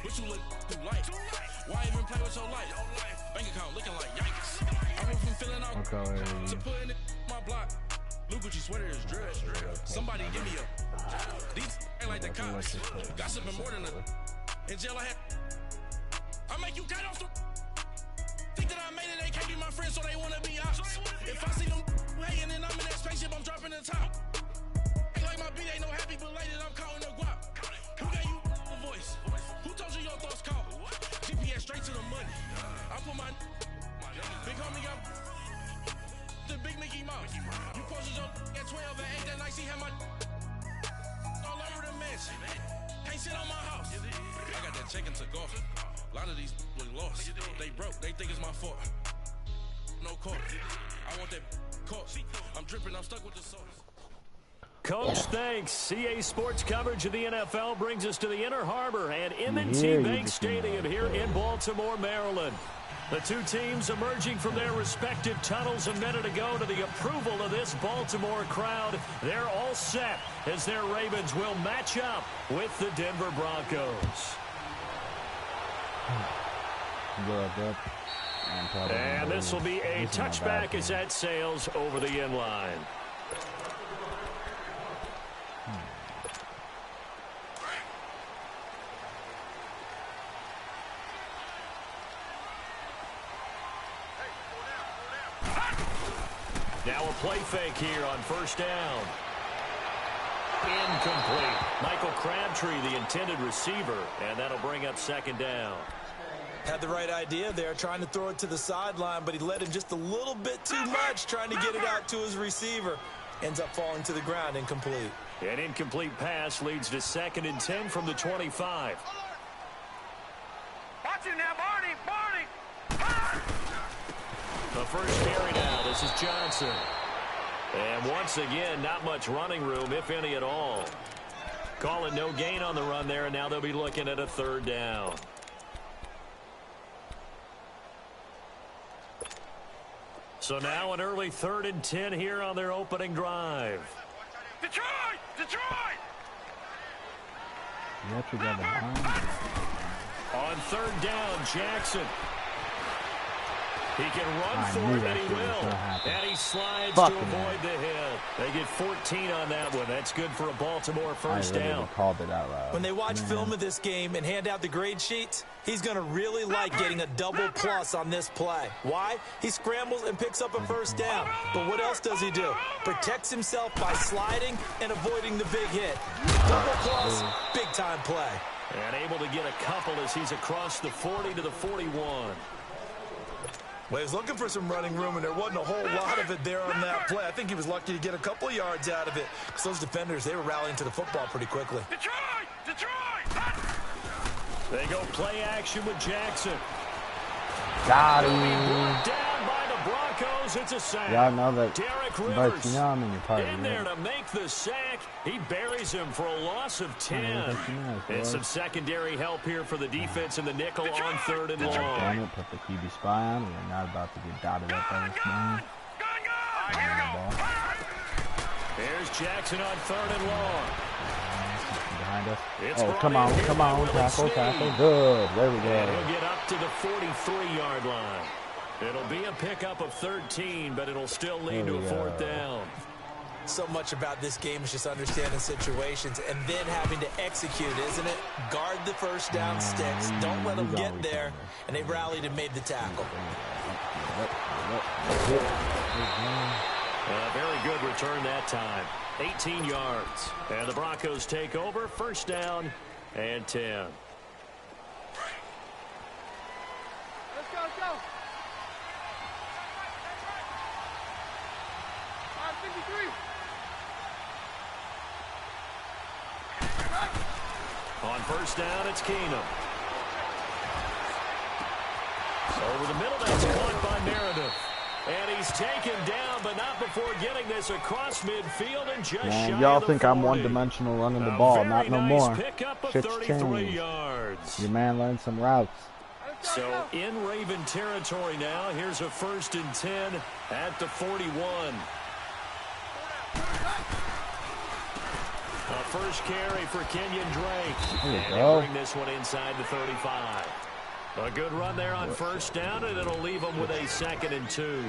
But you look too light. Why even play with your life? Bank account looking like yikes. I went from filling out to putting it in my block. Blue Gucci sweater is dread. Somebody give me a. These ain't like the cops. Gossiping more than a. In jail I had. I make you cut off the. Think that I made it, they can't be my friends, so they wanna be ops. If I see them hanging and I'm in that spaceship, I'm dropping the top. Ain't like my beat ain't no happy, but later I'm counting the guap. Who gave you a voice? Who told you your thoughts count? GPS straight to the money. I put my big homie up. The big Mickey Mouse. You posted your at 12 and 8 that night, see how my all over the mansion. Can't sit on my house. I got that check into golf. A lot of these look lost. They broke, they think it's my fault. No court. I want that court. I'm dripping, I'm stuck with the sauce. Coach, thanks. CA Sports coverage of the NFL brings us to the Inner Harbor at M&T Bank Stadium here in Baltimore, Maryland. The two teams emerging from their respective tunnels a minute ago to the approval of this Baltimore crowd. They're all set as their Ravens will match up with the Denver Broncos. And this will be a touchback as that sails over the end line. Now a play fake here on first down. Incomplete. Michael Crabtree, the intended receiver, and that'll bring up second down. Had the right idea there, trying to throw it to the sideline, but he led him just a little bit too much, trying to get it out to his receiver. Ends up falling to the ground, incomplete. An incomplete pass leads to 2nd and 10 from the 25. Watch him now, Barney! The first carry now, this is Johnson. And once again, not much running room, if any at all. Calling no gain on the run there, and now they'll be looking at a third down. So now an early 3rd and 10 here on their opening drive. Detroit! Detroit! You actually got the line. On 3rd down, Jackson. He can run for it, and he will. And he slides to avoid the hit. They get 14 on that one. That's good for a Baltimore first down. Called it out loud. When they watch film of this game and hand out the grade sheets, he's going to really like getting a double plus on this play. Why? He scrambles and picks up a first down. But what else does he do? Protects himself by sliding and avoiding the big hit. Double plus, big-time play. And able to get a couple as he's across the 40 to the 41. Well, he was looking for some running room, and there wasn't a whole lot of it there on that play. I think he was lucky to get a couple of yards out of it, because those defenders, they were rallying to the football pretty quickly. Detroit! Detroit! They go play action with Jackson. Got him. Down by the Broncos. It's a sack. Y'all know that. Derek But Rivers you know I'm in your party. in there to make the sack. He buries him for a loss of 10. And some secondary help here for the defense in the nickel on 3rd and long. Damn it, put the QB spy on. We're not about to get dotted up by this man. There's Jackson on 3rd and long. Behind us. It's oh, come on, tackle. Good. There we go. And he'll get up to the 43-yard line. It'll be a pickup of 13, but it'll still lead to a 4th down. So much about this game is just understanding situations and then having to execute, isn't it? Guard the first down sticks. Don't let them get there. And they rallied and made the tackle. A very good return that time. 18 yards. And the Broncos take over. First down and 10. Let's go, let's go. 53. On first down, it's Keenum. Over the middle, that's caught by Meredith. And he's taken down, but not before getting this across midfield and just shy of the 40. Y'all think I'm one-dimensional running the ball. Not no more. Shit's 33 yards. Your man learned some routes. So in Raven territory now. Here's a 1st and 10 at the 41. A first carry for Kenyon Drake. There you And go. he'll bring this one inside the 35. A good run there on first down, and it'll leave them with a 2nd and 2.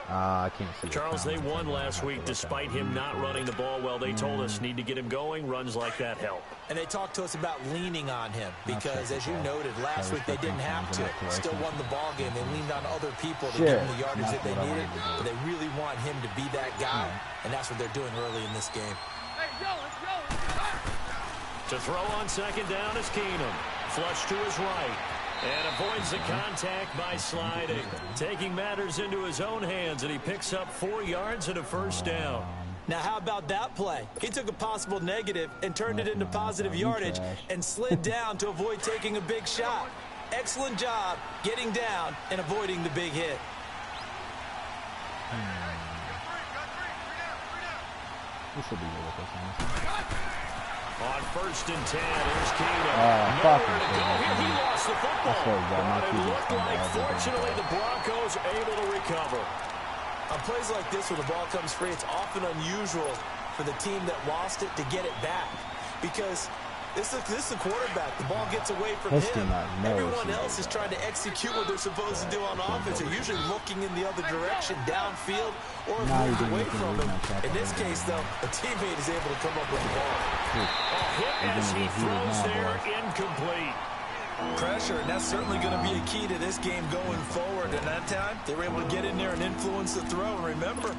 I can't see. Charles, they won last week despite him not running the ball well. They told us need to get him going. Runs like that help. And they talked to us about leaning on him because, as you noted, last week they didn't have to. Still won the ball game. They leaned on other people to give them the yardage that they needed. But they really want him to be that guy, and that's what they're doing early in this game. Hey, yo, let's go. To throw on 2nd down is Keenum. Flush to his right. And avoids the contact by sliding. Taking matters into his own hands, and he picks up 4 yards and a first down. Now, how about that play? He took a possible negative and turned it into positive yardage and slid down to avoid taking a big shot. Excellent job getting down and avoiding the big hit. This should be really quick. On 1st and 10, here's Keenum. Fucking Nowhere to go here. He lost the football. That's what But it looked like, fortunately, the Broncos able to recover. On plays like this, when the ball comes free, it's often unusual for the team that lost it to get it back. Because this is the quarterback. The ball gets away from him. Everyone else is trying to execute what they're supposed to do on offense. They're usually looking in the other direction, downfield, or moved away from him. In this case, though, a teammate is able to come up with the ball. A hit as he throws there, incomplete. Pressure, and that's certainly going to be a key to this game going forward. And that time, they were able to get in there and influence the throw. And remember,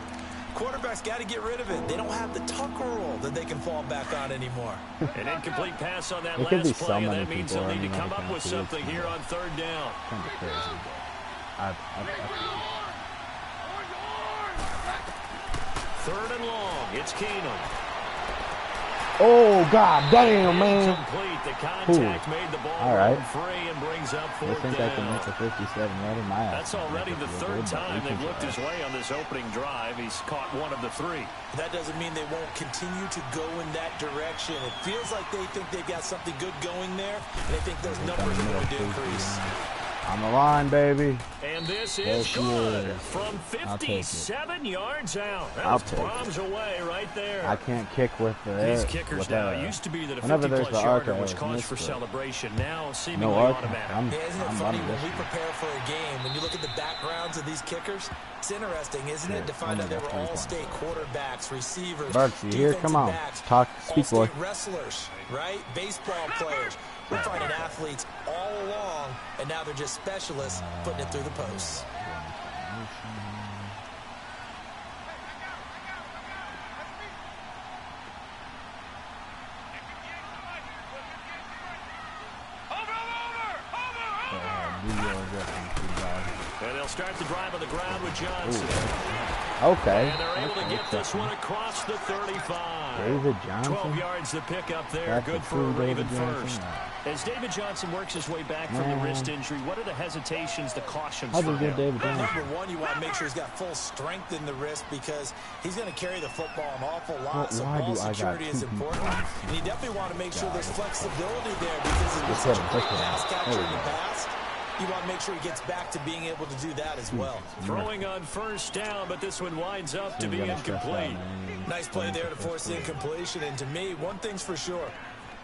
quarterbacks got to get rid of it. They don't have the Tucker rule that they can fall back on anymore. An incomplete pass on that last play, and that means they'll need to come up with something here on 3rd down. Kind of crazy. Third and long. It's Keenum. Oh, god damn, man. Incomplete. The contact made the ball run free and brings up 4th I think down. I can make a 57 right in my ass. That's already the 3rd time they've looked his way on this opening drive. He's caught 1 of the 3. That doesn't mean they won't continue to go in that direction. It feels like they think they've got something good going there, and they think those numbers are going to increase. On the line, baby. And this is good from 57 yards out. That's bombs away right there. I can't kick with the These kickers now used to be that a 50-plus yarder was cause for celebration. Now seemingly automatic. Isn't it funny when we prepare for a game, when you look at the backgrounds of these kickers, it's interesting, isn't it, to find out they were all-state quarterbacks, receivers, Barksy, here, come on. Talk, speak, boy. All-state wrestlers, right? Baseball players. We're finding athletes all along, and now they're just specialists putting it through the posts. And they'll start the drive on the ground with Johnson. Okay. And they're able to get this one across the 35. David Johnson. 12 yards to pick up there. That's good for a Raven first. Johnson. As David Johnson works his way back from the wrist injury, what are the hesitations, the cautions for him? David Johnson? Number one, you want to make sure he's got full strength in the wrist because he's going to carry the football an awful lot. So ball security is important. And you definitely want to make sure there's flexibility there because it's such a great pass catcher in the past. You want to make sure he gets back to being able to do that as well. Throwing on first down, but this one winds up to be incomplete. Nice play there to force the incompletion. And to me, one thing's for sure.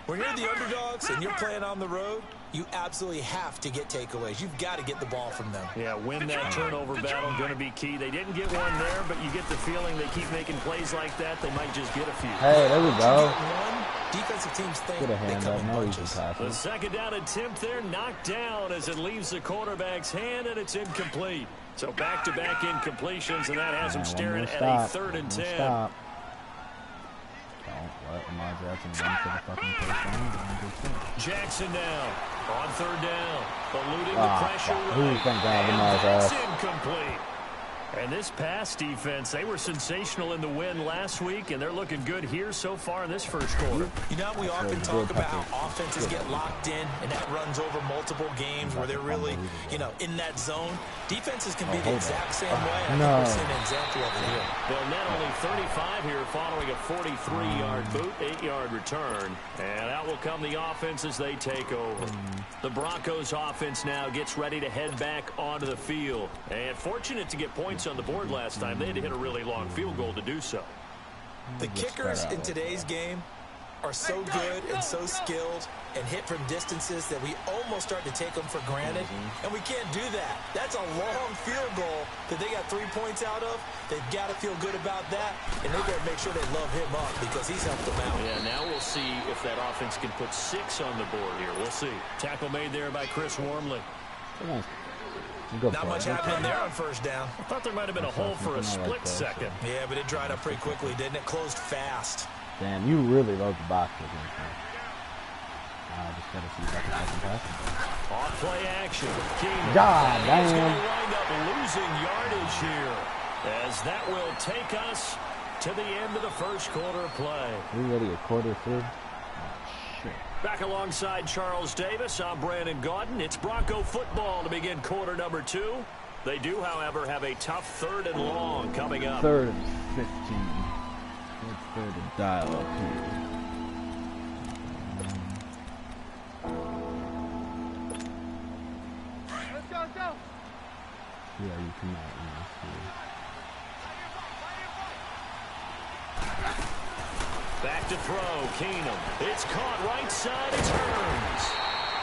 When you're the underdogs and you're playing on the road, you absolutely have to get takeaways. You've got to get the ball from them. Yeah, win that turnover battle, going to be key. They didn't get one there, but you get the feeling they keep making plays like that, they might just get a few. Hey, there we go. Defensive teams think Get a hand they come up. in No easy bunches. The passes. 2nd down attempt there, knocked down as it leaves the quarterback's hand, and it's incomplete. So back-to-back incompletions, and that has him staring at a 3rd and 10. Stop. Don't let Lamar Jackson run for the fucking touchdown. Jackson down on 3rd down, eluding the pressure. Thank God Lamar's That's off. incomplete. And this pass defense, they were sensational in the win last week, and they're looking good here so far in this first quarter. You know, we often talk about how offenses get locked in, and that runs over multiple games where they're really, in that zone. Defenses can be the exact same way, and I think we're seeing an example of it here. They'll net only 35 here following a 43-yard boot, 8-yard return. And out will come the offense as they take over. The Broncos offense now gets ready to head back onto the field. And fortunate to get points on the board last time. They had to hit a really long field goal to do so. The kickers in today's game are so good and so skilled and hit from distances that we almost start to take them for granted, and we can't do that. That's a long field goal that they got 3 points out of. They've got to feel good about that, and they better make sure they love him up because he's helped them out. Yeah, now we'll see if that offense can put 6 on the board here. We'll see. Tackle made there by Chris Wormley. Not much happening there on first down. I thought there might have been a hole for a split second. Yeah, but it dried up pretty quickly, didn't it? Closed fast. Damn, you really love the box with me. I just gotta see if I can pass it. Off play action. Keenan. God damn. He's going to wind up losing yardage here, as that will take us to the end of the first quarter of play. We ready a quarter through? Oh, shit. Back alongside Charles Davis, I'm Brandon Gaudin. It's Bronco football to begin quarter number 2. They do, however, have a tough 3rd and long coming up. 3rd and 15. Let's go to dial up here. Let's go. Yeah, you come out and let's see. Back to throw, Keenum. It's caught right side, it turns.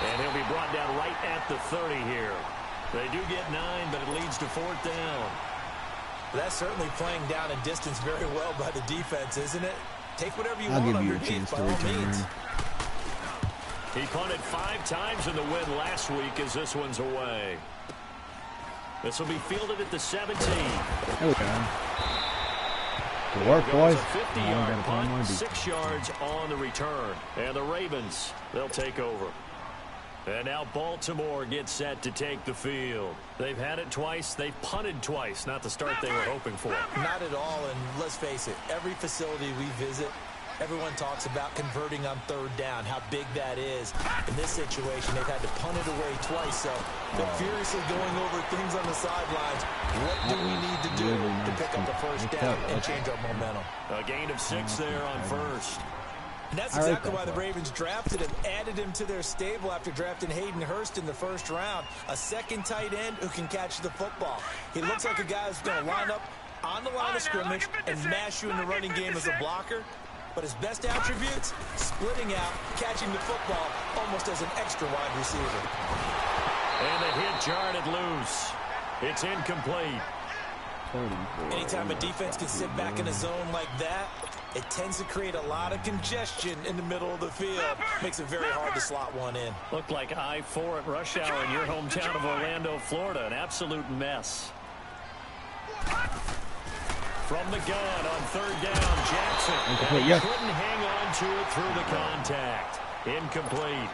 And he'll be brought down right at the 30 here. They do get 9, but it leads to 4th down. That's certainly playing down in distance very well by the defense, isn't it? Take whatever you want underneath, by all means. He punted 5 times in the win last week as this one's away. This will be fielded at the 17. There we go. Good work, boys. A 50-yard punt, 6 yards on the return. And the Ravens, they'll take over. And now Baltimore gets set to take the field. They've had it twice. They've punted twice. Not the start they were hoping for. Not at all, and let's face it, every facility we visit, everyone talks about converting on 3rd down, how big that is. In this situation, they've had to punt it away twice, so they're furiously going over things on the sidelines. What do we need to do to pick up the first down and change our momentum? A gain of 6 there on first. And that's exactly why the Ravens drafted him, added him to their stable after drafting Hayden Hurst in the 1st round. A second tight end who can catch the football. He looks like a guy who's going to line up on the line of scrimmage and mash you in the running game as a blocker. But his best attributes, splitting out, catching the football almost as an extra wide receiver. And the hit jarred it loose. It's incomplete. Anytime a defense can sit back in a zone like that, it tends to create a lot of congestion in the middle of the field. Makes it very hard to slot one in. Looked like I-4 at rush hour in your hometown of Orlando, Florida. An absolute mess. From the gun on 3rd down, Jackson. Couldn't hang on to it through the contact. Incomplete.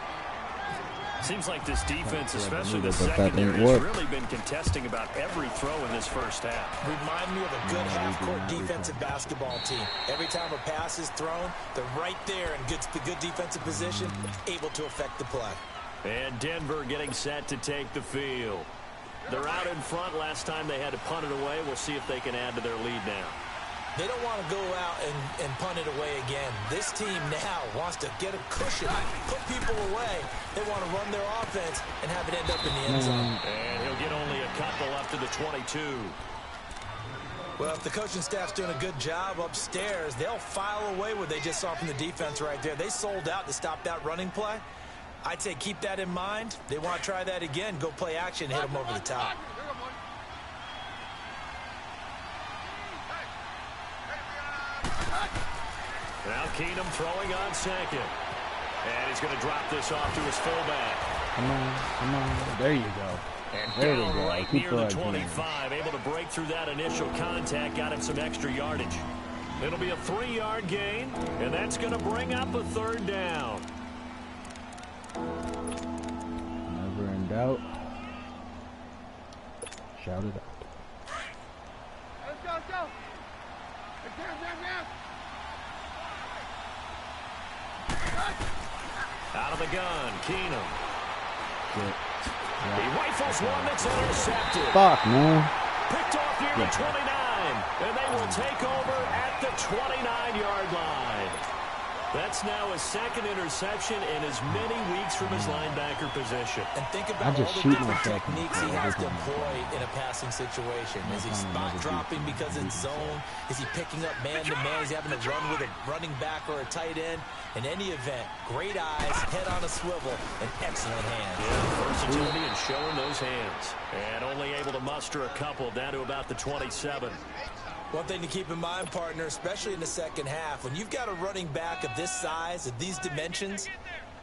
Seems like this defense, especially the secondary, has really been contesting about every throw in this first half. Remind me of a good half-court defensive basketball team. Every time a pass is thrown, they're right there in good defensive position, able to affect the play. And Denver getting set to take the field. They're out in front. Last time they had to punt it away. We'll see if they can add to their lead now. They don't want to go out and punt it away again. This team now wants to get a cushion, put people away. They want to run their offense and have it end up in the end zone. And he'll get only a couple up to the 22. Well, if the coaching staff's doing a good job upstairs, they'll file away what they just saw from the defense right there. They sold out to stop that running play. I'd say keep that in mind. They want to try that again. Go play action, hit them over the top. Now Keenum throwing on 2nd. And he's going to drop this off to his fullback. Come on. There you go. And down right near the 25. Able to break through that initial contact. Got him some extra yardage. It'll be a 3-yard gain. And that's going to bring up a 3rd down. Never in doubt. Shout it out. Let's go. Out of the gun, Keenum. Good. He rifles one that's intercepted. Fuck, man. Picked off near the 29. And they will take over at the 29-yard line. That's now his second interception in as many weeks from his linebacker position. And think about all the different techniques he has to employ in a passing situation. Is he spot dropping because it's zone? Is he picking up man-to-man? Is he having to run with a running back or a tight end? In any event, great eyes, head on a swivel, and excellent hands. Yeah, versatility and showing those hands. And only able to muster a couple down to about the 27. One thing to keep in mind, partner, especially in the second half, when you've got a running back of this size, of these dimensions,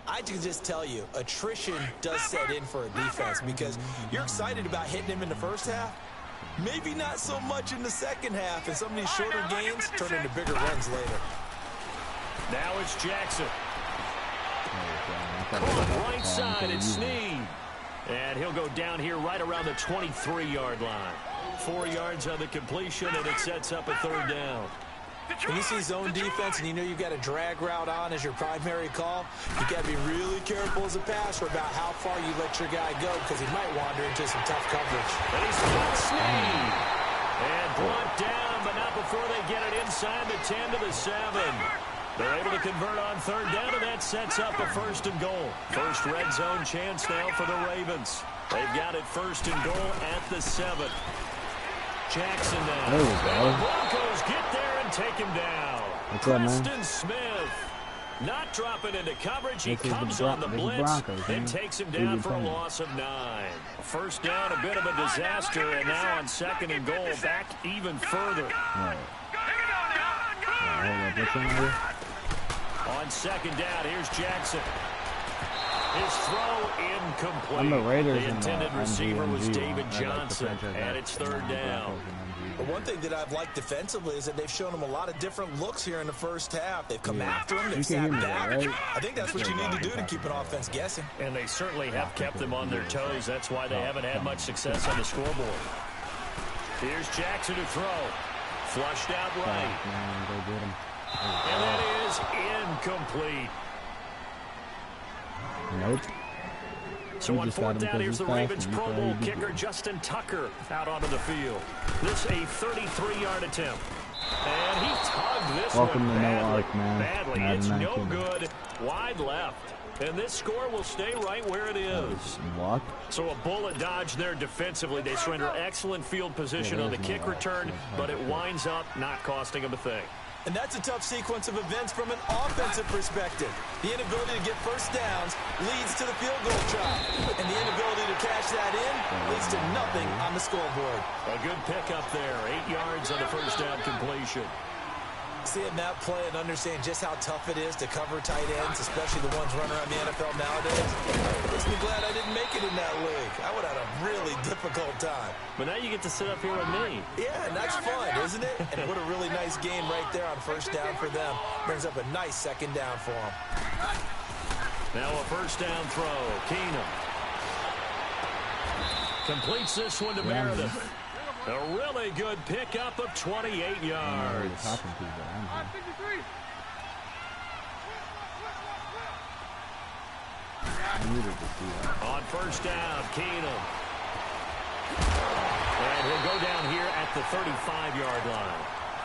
I can just tell you, attrition does set in for a defense because you're excited about hitting him in the first half. Maybe not so much in the second half, and some of these shorter gains turn into bigger runs later. Now it's Jackson. Caught right side, it's Snead. And he'll go down here right around the 23-yard line. 4 yards on the completion, and it sets up a third down. When you see zone defense and you know you've got a drag route on as your primary call, you've got to be really careful as a passer about how far you let your guy go because he might wander into some tough coverage. And he's got Snead. And brought down, but not before they get it inside the 10 to the 7. They're able to convert on third down, and that sets up a 1st and goal. First red zone chance now for the Ravens. They've got it 1st and goal at the 7. Jackson now. There we go. The Broncos get there and take him down. Preston Smith not dropping into coverage. He comes on the blitz and takes him down for a loss of 9. First down, a bit of a disaster, and now on 2nd and goal, back even further. On 2nd down, here's Jackson. His throw incomplete. The intended receiver was David Johnson, and it's 3rd down. But one thing that I've liked defensively is that they've shown him a lot of different looks here in the first half. They've come after him. They've sat back. I think that's what you need to do to keep an offense guessing. And they certainly have kept them on their toes. That's why they haven't had much success on the scoreboard. Here's Jackson to throw. Flushed out right. And that is incomplete. Nope. So on 4th down, here's the Ravens Pro Bowl kicker Justin Tucker out onto the field. This a 33-yard attempt. And he tugged this one badly. It's no good. Wide left. And this score will stay right where it is. So a bullet dodge there defensively. They surrender excellent field position on the kick return, but it winds up not costing them a thing. And that's a tough sequence of events from an offensive perspective. The inability to get first downs leads to the field goal try. And the inability to cash that in leads to nothing on the scoreboard. A good pickup there. 8 yards on the first down completion. Seeing that play and understand just how tough it is to cover tight ends, especially the ones running around the NFL nowadays, makes me glad I didn't make it in that league. I would have had a really difficult time. But now you get to sit up here with me. Yeah, and that's fun, isn't it? And what a really nice game right there on 1st down for them. Brings up a nice 2nd down for them. Now a 1st down throw. Keenum completes this one to Meredith. A really good pickup of 28 yards. On 1st down, Keenum. And he'll go down here at the 35-yard line.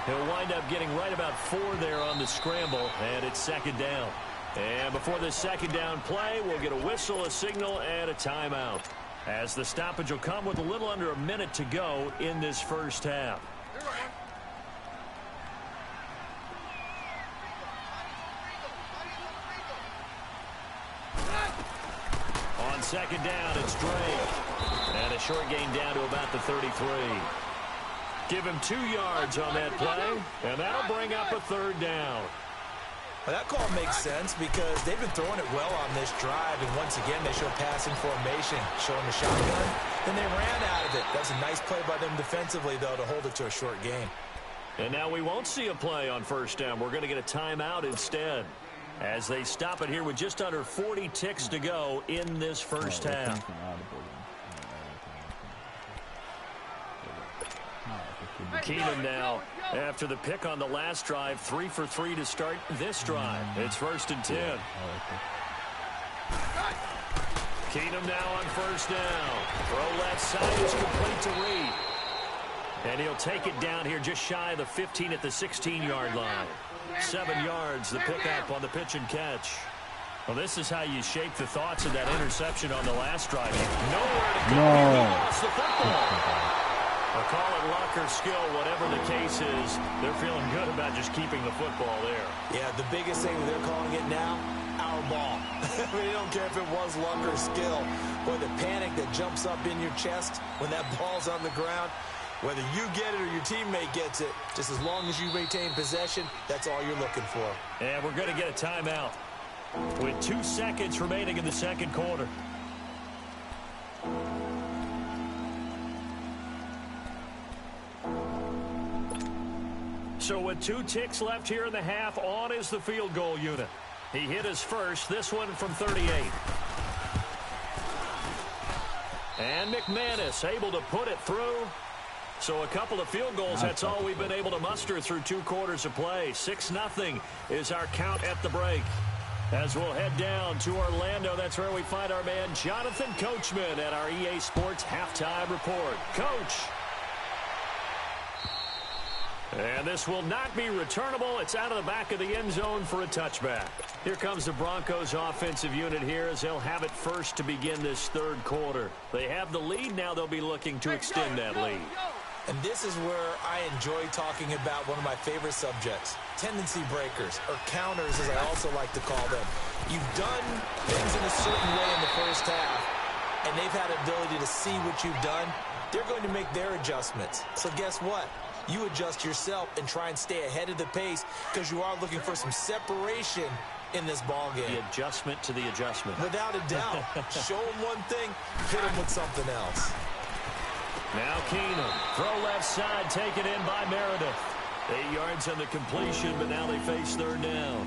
He'll wind up getting right about 4 there on the scramble, and it's 2nd down. And before this 2nd down play, we'll get a whistle, a signal, and a timeout, as the stoppage will come with a little under a minute to go in this first half. On 2nd down, it's Drake. And a short gain down to about the 33. Give him 2 yards on that play, and that'll bring up a 3rd down. Well, that call makes sense because they've been throwing it well on this drive, and once again, they show passing formation, showing the shotgun. Then they ran out of it. That's a nice play by them defensively, though, to hold it to a short gain. And now we won't see a play on 1st down. We're going to get a timeout instead, as they stop it here with just under 40 ticks to go in this first half. Keenum now, after the pick on the last drive, 3 for 3 to start this drive. It's 1st and 10. Keenum now on 1st down. Throw left side is complete to Reed. And he'll take it down here just shy of the 15 at the 16-yard line. 7 yards, the pickup on the pitch and catch. Well, this is how you shake the thoughts of that interception on the last drive. Nowhere to go. He lost the football. I'll call it luck or skill, whatever the case is. They're feeling good about just keeping the football there. Yeah, the biggest thing they're calling it now, our ball. I mean, they don't care if it was luck or skill. Boy, the panic that jumps up in your chest when that ball's on the ground, whether you get it or your teammate gets it, just as long as you retain possession, that's all you're looking for. And we're going to get a timeout with 2 seconds remaining in the second quarter. So with 2 ticks left here in the half, on is the field goal unit. He hit his first, this one from 38. And McManus able to put it through. So a couple of field goals, that's all we've been able to muster through 2 quarters of play. 6-0 is our count at the break. As we'll head down to Orlando, that's where we find our man Jonathan Coachman at our EA Sports Halftime Report. Coach. And this will not be returnable. It's out of the back of the end zone for a touchback. Here comes the Broncos offensive unit here as they'll have it first to begin this third quarter. They have the lead. Now they'll be looking to extend that lead. And this is where I enjoy talking about one of my favorite subjects, tendency breakers, or counters as I also like to call them. You've done things in a certain way in the first half, and they've had the ability to see what you've done. They're going to make their adjustments. So guess what? You adjust yourself and try and stay ahead of the pace because you are looking for some separation in this ball game. The adjustment to the adjustment. Without a doubt. Show them one thing, hit them with something else. Now Keenum, throw left side, taken in by Meredith. 8 yards on the completion, but now they face third down.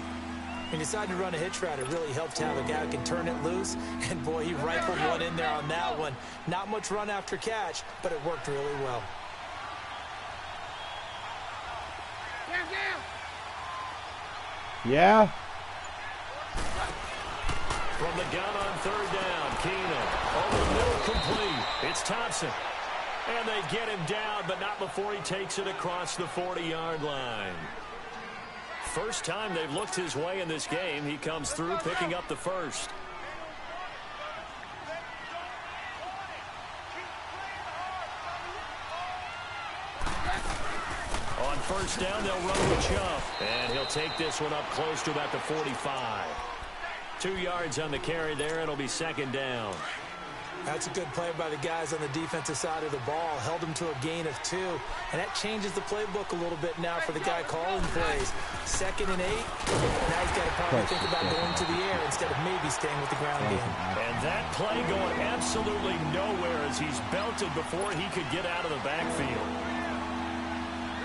He decided to run a hitch route. It really helped to have a guy who can turn it loose. And, boy, he rifled one in there on that one. Not much run after catch, but it worked really well. Yeah. From the gun on third down, Keenum over the middle, complete. It's Thompson. And they get him down, but not before he takes it across the 40-yard line. First time they've looked his way in this game. He comes through, picking up the first. On first down, they'll run with Chubb. And he'll take this one up close to about the 45. 2 yards on the carry there. It'll be second down. That's a good play by the guys on the defensive side of the ball. Held them to a gain of 2. And that changes the playbook a little bit now for the guy calling plays. 2nd and 8. Now he's got to probably think about going to the air instead of maybe staying with the ground game. And that play going absolutely nowhere as he's belted before he could get out of the backfield.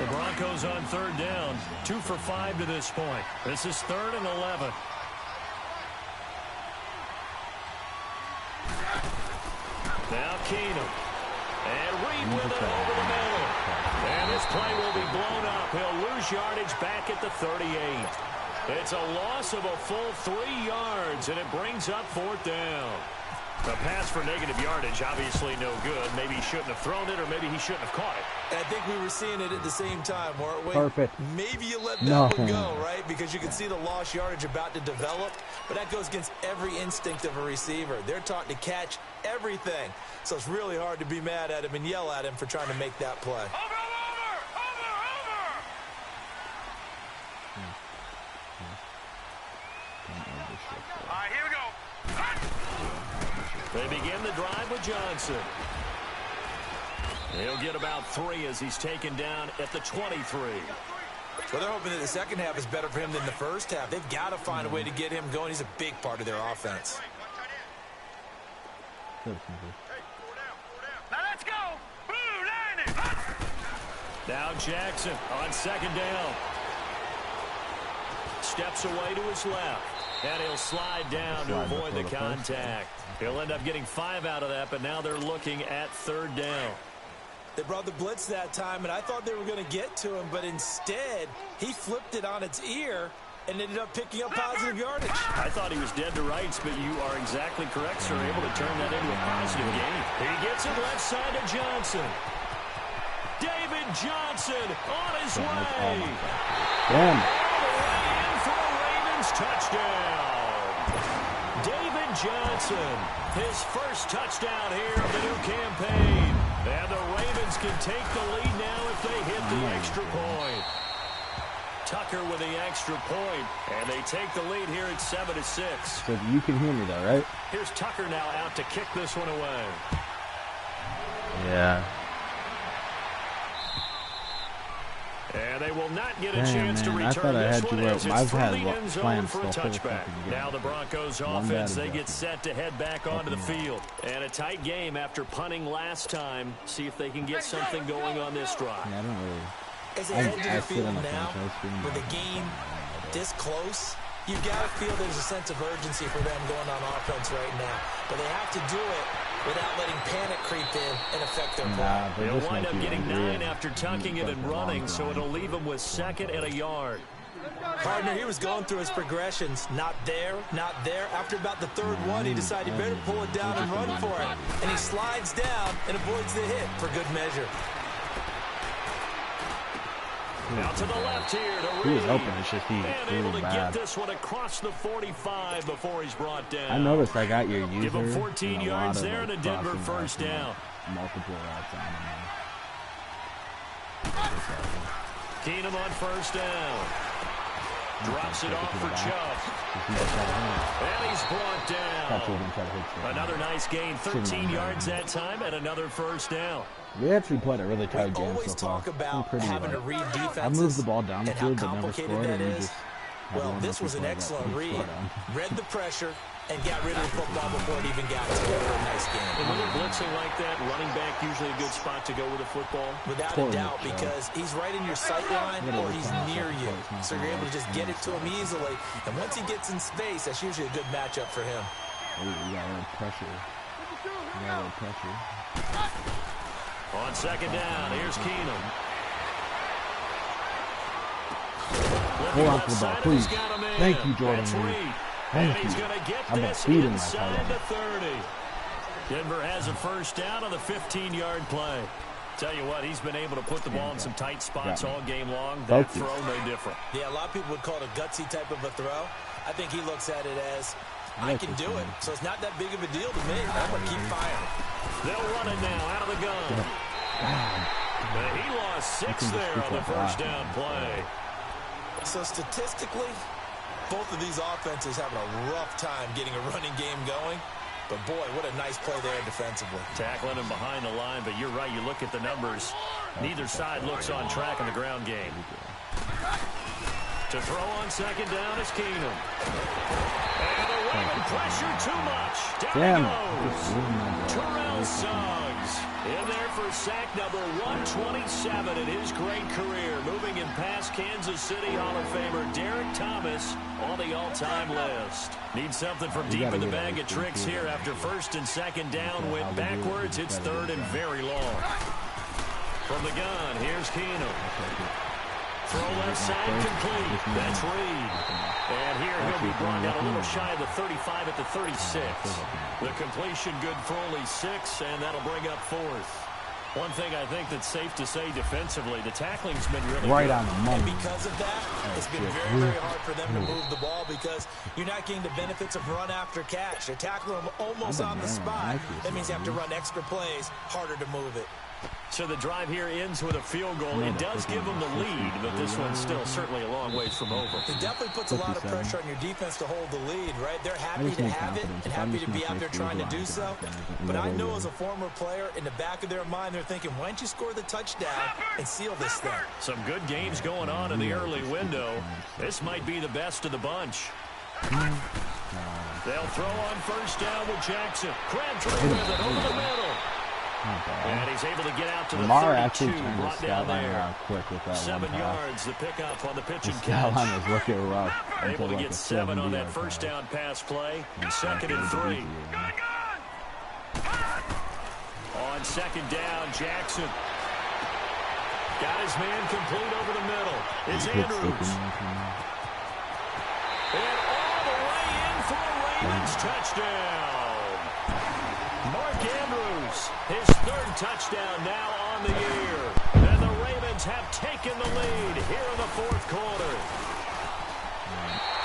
The Broncos on third down. 2 for 5 to this point. This is 3rd and 11. Now Keenum. And Reed with it over the middle. And this play will be blown up. He'll lose yardage back at the 38. It's a loss of a full 3 yards, and it brings up 4th down. A pass for negative yardage, obviously no good. Maybe he shouldn't have thrown it, or maybe he shouldn't have caught it. I think we were seeing it at the same time, weren't we? Perfect. Maybe you let that one go, right? Because you can see the lost yardage about to develop, but that goes against every instinct of a receiver. They're taught to catch everything, so it's really hard to be mad at him and yell at him for trying to make that play. Over! All right, here we go. They begin the drive with Johnson. He'll get about 3 as he's taken down at the 23. Well, they're hoping that the second half is better for him than the first half. They've got to find a way to get him going. He's a big part of their offense. Now let's go. Blue line. Now Jackson on second down. Steps away to his left. And he'll slide down to avoid the contact. He'll end up getting 5 out of that, but now they're looking at third down. They brought the blitz that time, and I thought they were going to get to him, but instead, he flipped it on its ear and ended up picking up positive yardage. I thought he was dead to rights, but you are exactly correct, sir. Able to turn that into a positive gain. He gets it left side to Johnson. David Johnson on his way. Damn. All the touchdown. David Johnson, his first touchdown here of the new campaign. And the Ravens can take the lead now if they hit the extra point. Tucker with the extra point, and they take the lead here at 7-6. So you can hear me though, right? Here's Tucker now out to kick this one away. Yeah. And they will not get a chance to return this one as it's through the end zone for a touchback. Now the Broncos offense, they get set to head back onto the field. And a tight game after punting last time. See if they can get something going on this drive. Yeah, I don't really... As they head to the field now, with the game this close, you've got to feel there's a sense of urgency for them going on offense right now. But they have to do it without letting panic creep in and affect their play. They'll wind up getting 9 after tucking it and running, so it'll leave them with 2nd and a yard. Partner, he was going through his progressions. Not there, not there. After about the 3rd one, he decided he better pull it down and run for it. And he slides down and avoids the hit for good measure. Now to the left here to Reed. He was open, it's just and able to get this one across the 45 before he's brought down. I noticed I got your user. Give him 14 yards there and a Denver first down. Multiple routes on him. Keenum on first down. Drops it off for Chubb. And he's brought down. Another nice gain, 13 yards that time, and another first down. We actually played a really tight game always so far. talk about having to read defenses. I moved the ball down the field but never scored. That and is. Well, this was an excellent read. Read the pressure and got rid of the football before it even got to a nice game. And when they're blitzing like that, running back usually a good spot to go with the football? Without a doubt, because he's right in your sight line or he's near you. So you're able to just get it to him easily. And once he gets in space, that's usually a good matchup for him. Oh, we got a little pressure. On 2nd down, here's Keenum. Hold on to the ball, please. Thank you, Jordan. Thank you. He's going to get this inside the 30. Denver has a first down on the 15-yard play. Tell you what, he's been able to put the ball in some tight spots all game long. That throw, no different. Yeah, a lot of people would call it a gutsy type of a throw. I think he looks at it as, I can do it. So it's not that big of a deal to me. I'm going to keep firing. They'll run it now out of the gun. But he lost 6 there on the first down play. So statistically, both of these offenses having a rough time getting a running game going. But, boy, what a nice play there defensively. Tackling him behind the line, but you're right. You look at the numbers. Neither side looks on track in the ground game. To throw on 2nd down is Keenum. And the Raven pressure too much. Down goes. Terrell Suggs in there for sack number 127 in his great career. Moving in past Kansas City Hall of Famer Derek Thomas on the all-time list. Need something from deep in the bag of tricks here after 1st and 2nd down went backwards. It's 3rd and very long. From the gun, here's Keenum. Throw left side complete. That's Reed. And here he'll be brought down a little shy of the 35 at the 36. The completion good for only 6, and that'll bring up 4th. One thing I think that's safe to say defensively, the tackling's been really good. On the money. And because of that, it's been very, very hard for them to move the ball because you're not getting the benefits of run after catch. You're tackling them almost on the spot. That means you have to run extra plays, harder to move it. So the drive here ends with a field goal. It does give them the lead, but this one's still certainly a long ways from over. It definitely puts a lot of pressure on your defense to hold the lead, right? They're happy to have it and happy to be out there trying to do so. But I know as a former player, in the back of their mind, they're thinking, why don't you score the touchdown and seal this thing? Some good games going on in the early window. This might be the best of the bunch. They'll throw on first down with Jackson. Crabtree with it over the middle. And he's able to get out to the 32, brought down there. Quick with that 7 yards, the pickup on the pitch and catch. catch. Was looking rough. Able to get 7 on that first down pass play. 2nd and 3. On 2nd down, Jackson. Got his man complete over the middle. It's Andrews. And all the way in for a Ravens touchdown. Mark Andrews, his 3rd touchdown now on the year. And the Ravens have taken the lead here in the 4th quarter.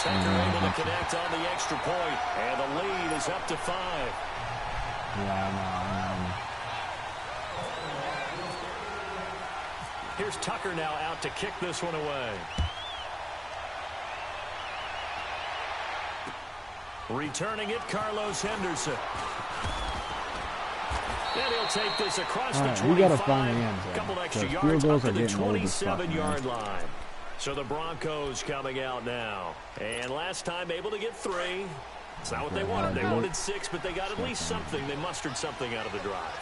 Tucker able to connect on the extra point, and the lead is up to 5. Yeah, no. Here's Tucker now out to kick this one away. Returning it, Carlos Henderson. And he'll take this across the 25. We got to find the end zone. Couple extra yards up to the 27-yard line. So the Broncos coming out now. And last time able to get 3. It's not what they wanted. They wanted 6, but they got at least something. They mustered something out of the drive.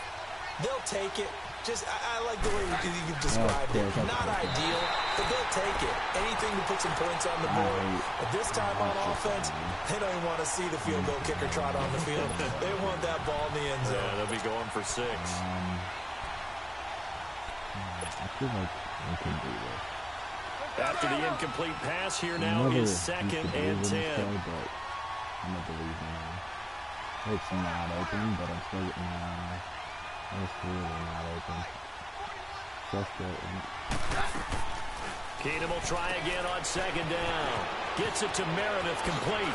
They'll take it. Just, I like the way you've described it. Not ideal, but they'll take it. Anything to put some points on the board. But this time on offense, they don't even want to see the field goal kicker trot on the field. They want that ball in the end zone. Yeah, they'll be going for 6. I feel like we can do this. After the incomplete pass, here now is 2nd and 10. But I'm going to believe now. It's not open, but I'm still getting it's really not open. Just open. Keenum will try again on 2nd down. Gets it to Meredith complete.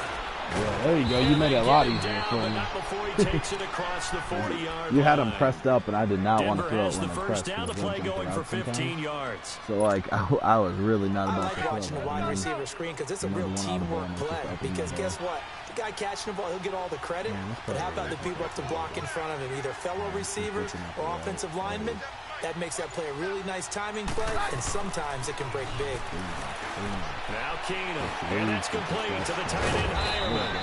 Yeah, there you go. You made it a lot easier for me. Not before he takes it across the 40-yard You had him pressed up, and I did not want to throw it Denver has when the I first pressed. down, the play going for 15 yards. So, like, I was really not about to I like watching the wide receiver screen because it's a real teamwork play. Because guess what? The guy catching the ball, he'll get all the credit. But how about the people up to block in front of him, either fellow receivers or offensive linemen? That makes that play a really nice timing play, and sometimes it can break big. Now Keenum, and that's complete to the tight end Hireman.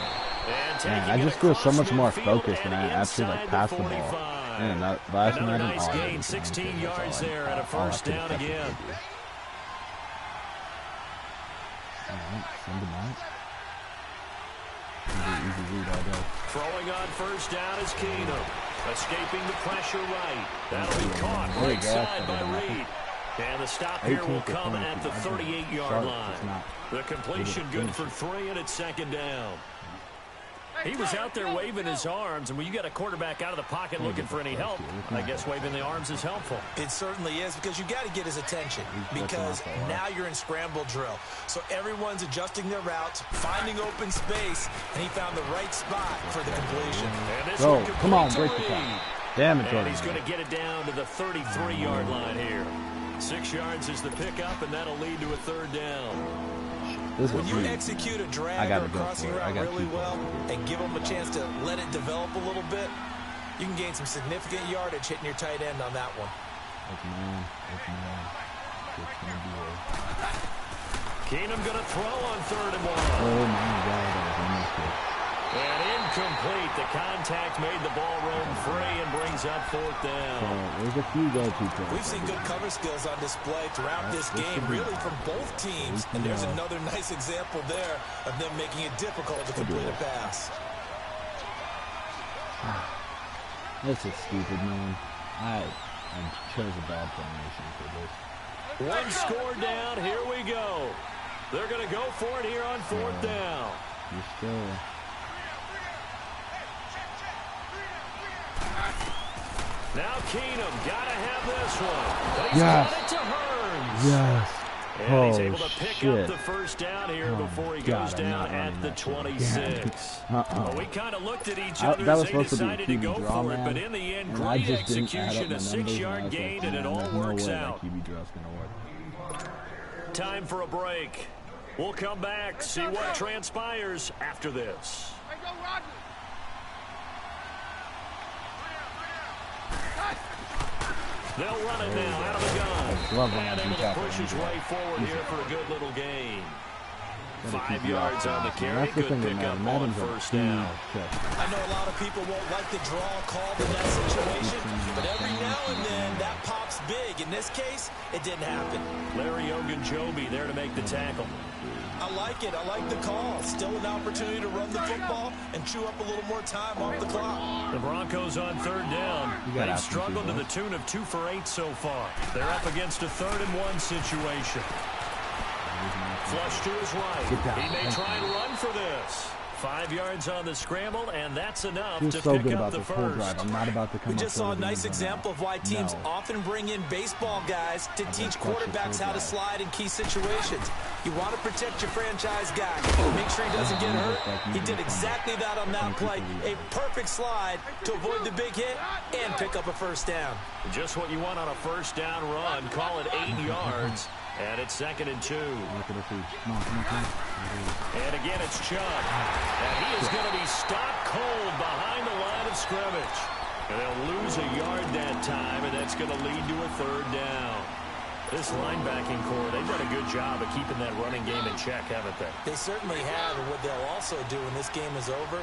Man, I just feel so much more focused when I actually like pass the ball. Man, that last Another night nice gain, 16 yards there, and a first down again. Send him out. Easy read all day. Throwing on first down is Keenum. Escaping the pressure right. That'll be caught right side by Reed. And the stop here will come at the 38-yard line. The completion good for 3, and it's 2nd down. He was out there waving his arms, and when you got a quarterback out of the pocket looking for any help, I guess waving the arms is helpful. It certainly is, because you got to get his attention, because now you're in scramble drill. So everyone's adjusting their routes, finding open space, and he found the right spot for the completion. Go, come on, break the count. Damn it, And he's going to get it down to the 33-yard line here. 6 yards is the pickup, and that'll lead to a 3rd down. When you execute a drag or a crossing route really well and give them a chance to let it develop a little bit, you can gain some significant yardage hitting your tight end on that one. Keenum going to throw on 3rd and 1. Oh, my God, that was almost good. And incomplete. The contact made the ball roam free and brings up 4th down. So, there's a few go-to plays. We've seen good cover skills on display throughout this game, really from both teams. And there's another nice example there of them making it difficult to complete a pass. This is stupid, man. I chose a bad formation for this. One score down. Here we go. They're going to go for it here on 4th down. You're still... Now Keenum got to have this one. He's got it to Hearns. Yes. And he's able to pick up the first down here before he goes down at the 26. Well, we kind of looked at each other as they decided to go for it, but in the end, great execution, a 6-yard gain, and it all works out. Time for a break. We'll come back, see what transpires after this. They'll run it now out of the gun. And able to push his way forward here for a good little gain. 5 yards on the carry. Good pickup on 1st down. I know a lot of people won't like the draw called in that situation, but every now and then that pops big. In this case, it didn't happen. Larry Ogunjobi there to make the tackle. I like it. I like the call. Still an opportunity to run the football and chew up a little more time off the clock. The Broncos on 3rd down. They've struggled to the tune of 2 for 8 so far. They're up against a 3rd and 1 situation. Flush to his right. He may try and run for this. 5 yards on the scramble, and that's enough He was to so pick good up about the this whole drive. first. I'm not about to come We just saw a nice up example of why teams often bring in baseball guys to teach quarterbacks how to slide in key situations. You want to protect your franchise guy. Make sure he doesn't get hurt. He did exactly that on that play. A perfect slide to avoid the big hit and pick up a first down. Just what you want on a first down run. Call it 8 yards. And it's 2nd and 2. And again, it's Chubb. And he is going to be stopped cold behind the line of scrimmage. And they'll lose a yard that time, and that's going to lead to a 3rd down. This linebacking core, they've done a good job of keeping that running game in check, haven't they? They certainly have, and what they'll also do when this game is over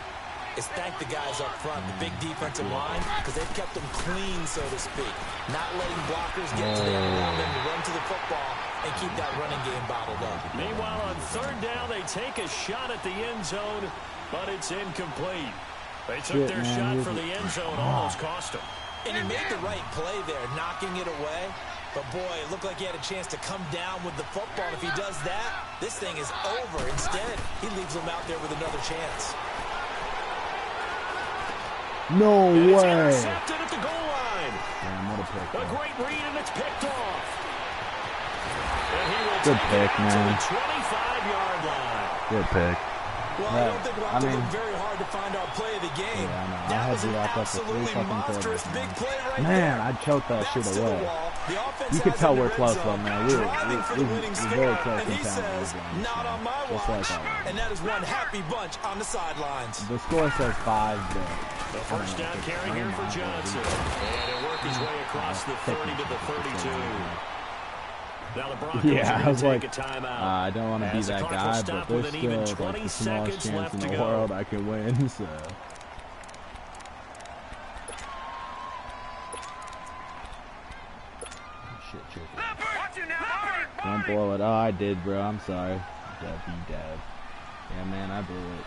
is thank the guys up front, the big defensive line, because they've kept them clean, so to speak. Not letting blockers get to them, allowing them to run to the football and keep that running game bottled up. Meanwhile, on 3rd down, they take a shot at the end zone, but it's incomplete. They took their shot for the end zone, almost cost them. And he made the right play there, knocking it away. But, boy, it looked like he had a chance to come down with the football. And if he does that, this thing is over. Instead, he leaves them out there with another chance. No way. It's way. intercepted at the goal line. Damn, what a pick. A great read, and it's picked off. And he will Good take pick, it man. to the 25-yard line. Good pick. Well, I don't think we'll have to look very hard to find our play of the game. Yeah, that was an absolutely monstrous big play right there. Man, I choked that shit away. You could tell we're close, though, man. We're very close in says, not on my watch. And that is one happy bunch on the sidelines. The score says 5, but the first down carry here for Johnson. And it worked his way across the 30 to the 32. Now the Broncos I was like, take a timeout. I don't want to be that guy, but there's still like the smallest chance in the world I can win, so. Shit, chicken. Don't blow it. Oh, I did, bro. I'm sorry. Dab. Yeah, man, I blew it.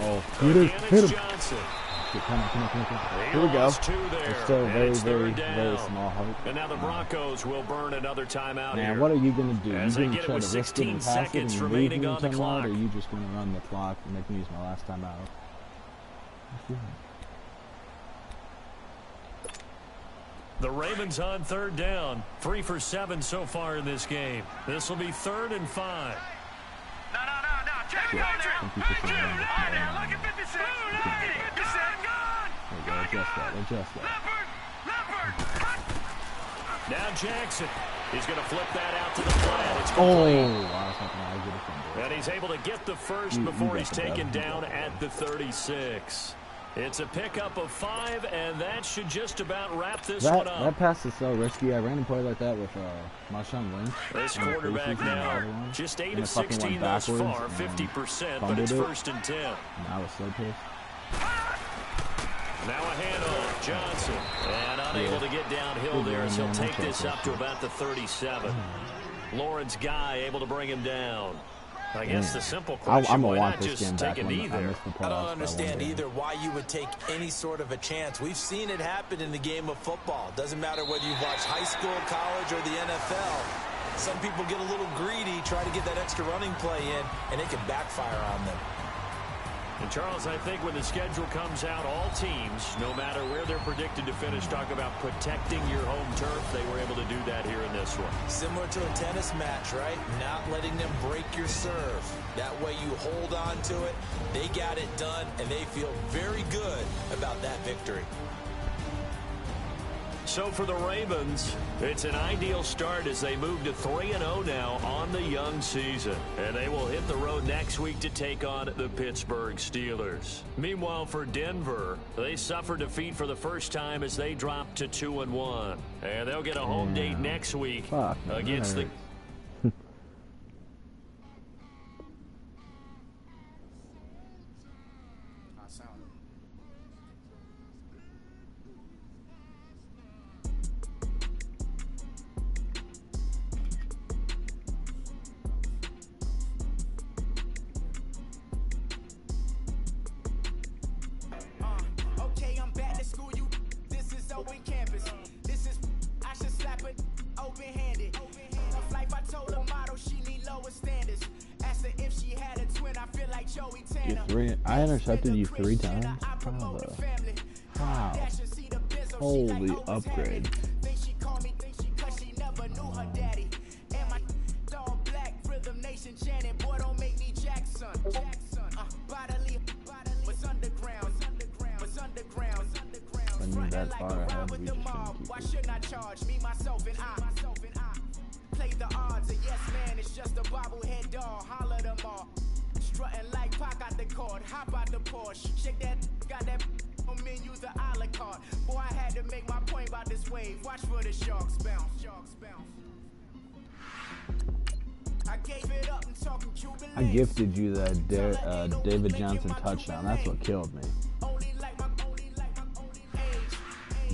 Oh, hit him. Johnson. Come on. Here we go. There's still very small hope. And now the Broncos will burn another timeout here. Man, what are you going to do? As you going they to get it try with to risk it and 16 pass it and seconds leave remaining me on the timeout, clock. or are you just going to run the clock and make me use my last timeout? The Ravens on 3rd down. 3 for 7 so far in this game. This will be 3rd and 5. No. Check it out there. Look at 56. There you go. Adjust that. Now Jackson. He's going to flip that out to the flat. It's complete. And he's able to get the first before he's taken down at the 36. It's a pickup of 5, and that should just about wrap this one up. That pass is so risky. I ran a play like that with Marshawn Lynch. This quarterback now, just 8 of 16 thus far, 50%, but it's 1st and 10. I was so pissed. Now a handoff, Johnson, and unable to get downhill there as he'll take this up to about the 37. Lawrence Guy able to bring him down. I guess the simple question, why not just take a knee there? I don't understand either why you would take any sort of a chance. We've seen it happen in the game of football. Doesn't matter whether you've watched high school, college, or the NFL. Some people get a little greedy, try to get that extra running play in, and it can backfire on them. And Charles, I think when the schedule comes out, all teams, no matter where they're predicted to finish, talk about protecting your home turf. They were able to do that here in this one. Similar to a tennis match, right? Not letting them break your serve. That way you hold on to it. They got it done, and they feel very good about that victory. So for the Ravens, it's an ideal start as they move to 3-0 now on the young season. And they will hit the road next week to take on the Pittsburgh Steelers. Meanwhile, for Denver, they suffered defeat for the first time as they dropped to 2-1. And they'll get a home date next week against the... Open-handed. Off life, I told her motto, she need lower standards. Asked her if she had a twin You three. I intercepted you 3 times. Bravo. Wow. Holy upgrade. I knew that far ahead, we just why shouldn't I charge me, myself, and I? Play the odds, a yes man, it's just a bobblehead doll. Holler them all. Strutting like Pac out the cord, hop out the Porsche. Shake that, got that on menu, the a la carte. Boy, I had to make my point about this wave. Watch for the sharks bounce. I gave it up and talking Cuban. I gifted you that David Johnson touchdown. That's what killed me.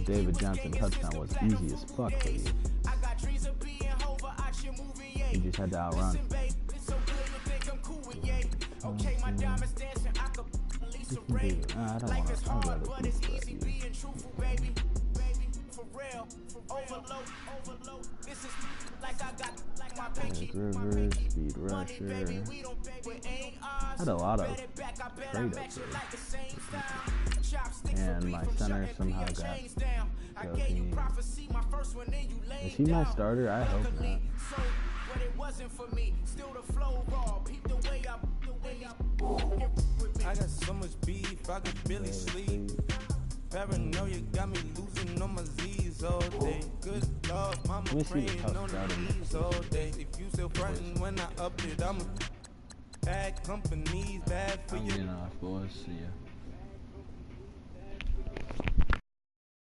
David Johnson touchdown was easy as fuck for you. You just had to outrun. I don't want to beat Rivers, speed rusher. Had a lot of trade ups there. And my center somehow got Joaquin. Is he my starter? I hope not. I got so much beef, I could barely sleep. Paranoia got me losing on my Z's all day. Good Lord, mama praying on the knees all day. If you still frontin' when I up it, I'm a bad company's bad for you. I'm getting off, boys. See ya.